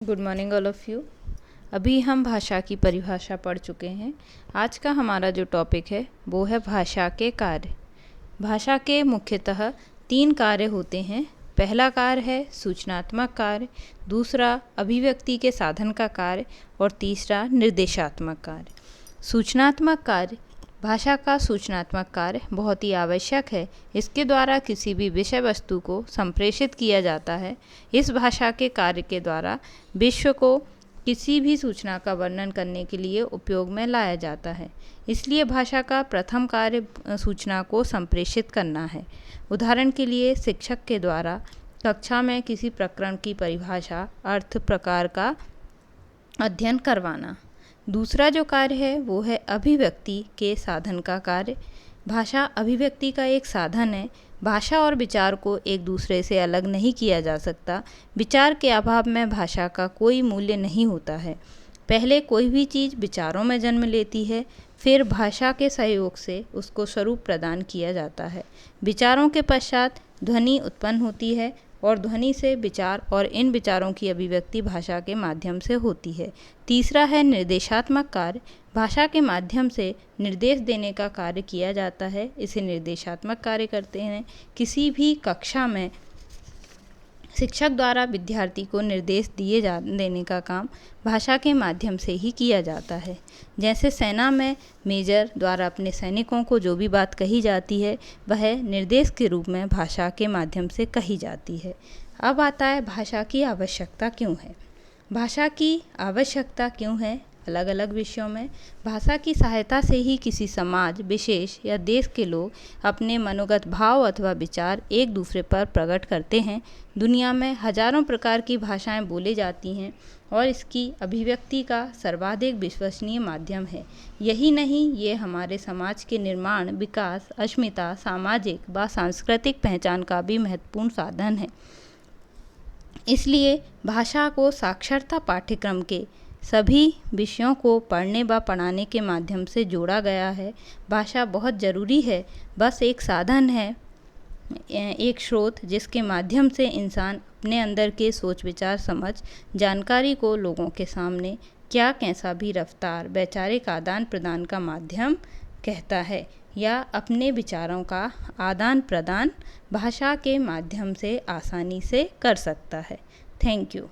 Good morning all of you. अभी हम भाषा की परिभाषा पढ़ चुके हैं। आज का हमारा जो टॉपिक है वो है भाषा के कार्य। भाषा के मुख्यतः 3 कार्य होते हैं। पहला कार्य है सूचनात्मक कार्य, दूसरा अभिव्यक्ति के साधन का कार्य और तीसरा निर्देशात्मक कार्य। सूचनात्मक कार्य, भाषा का सूचनात्मक कार्य बहुत ही आवश्यक है। इसके द्वारा किसी भी विषय वस्तु को संप्रेषित किया जाता है। इस भाषा के कार्य के द्वारा विश्व को किसी भी सूचना का वर्णन करने के लिए उपयोग में लाया जाता है। इसलिए भाषा का प्रथम कार्य सूचना को संप्रेषित करना है। उदाहरण के लिए शिक्षक के द्वारा कक्षा में किसी प्रकरण की परिभाषा, अर्थ, प्रकार का अध्ययन करवाना। दूसरा जो कार्य है वो है अभिव्यक्ति के साधन का कार्य। भाषा अभिव्यक्ति का एक साधन है। भाषा और विचार को एक दूसरे से अलग नहीं किया जा सकता। विचार के अभाव में भाषा का कोई मूल्य नहीं होता है। पहले कोई भी चीज़ विचारों में जन्म लेती है, फिर भाषा के सहयोग से उसको स्वरूप प्रदान किया जाता है। विचारों के पश्चात ध्वनि उत्पन्न होती है और ध्वनि से विचार और इन विचारों की अभिव्यक्ति भाषा के माध्यम से होती है। तीसरा है निर्देशात्मक कार्य। भाषा के माध्यम से निर्देश देने का कार्य किया जाता है। इसे निर्देशात्मक कार्य करते हैं। किसी भी कक्षा में शिक्षक द्वारा विद्यार्थी को निर्देश देने का काम भाषा के माध्यम से ही किया जाता है। जैसे सेना में मेजर द्वारा अपने सैनिकों को जो भी बात कही जाती है वह निर्देश के रूप में भाषा के माध्यम से कही जाती है। अब आता है भाषा की आवश्यकता क्यों है। भाषा की आवश्यकता क्यों है अलग अलग विषयों में। भाषा की सहायता से ही किसी समाज, विशेष या देश के लोग अपने मनोगत भाव अथवा विचार एक दूसरे पर प्रकट करते हैं। दुनिया में हजारों प्रकार की भाषाएं बोली जाती हैं और इसकी अभिव्यक्ति का सर्वाधिक विश्वसनीय माध्यम है। यही नहीं, ये हमारे समाज के निर्माण, विकास, अस्मिता, सामाजिक व सांस्कृतिक पहचान का भी महत्वपूर्ण साधन है। इसलिए भाषा को साक्षरता पाठ्यक्रम के सभी विषयों को पढ़ने व पढ़ाने के माध्यम से जोड़ा गया है। भाषा बहुत ज़रूरी है, बस एक साधन है, एक स्रोत जिसके माध्यम से इंसान अपने अंदर के सोच विचार, समझ, जानकारी को लोगों के सामने क्या कैसा भी रफ्तार, वैचारिक आदान प्रदान का माध्यम कहता है या अपने विचारों का आदान प्रदान भाषा के माध्यम से आसानी से कर सकता है। Thank you.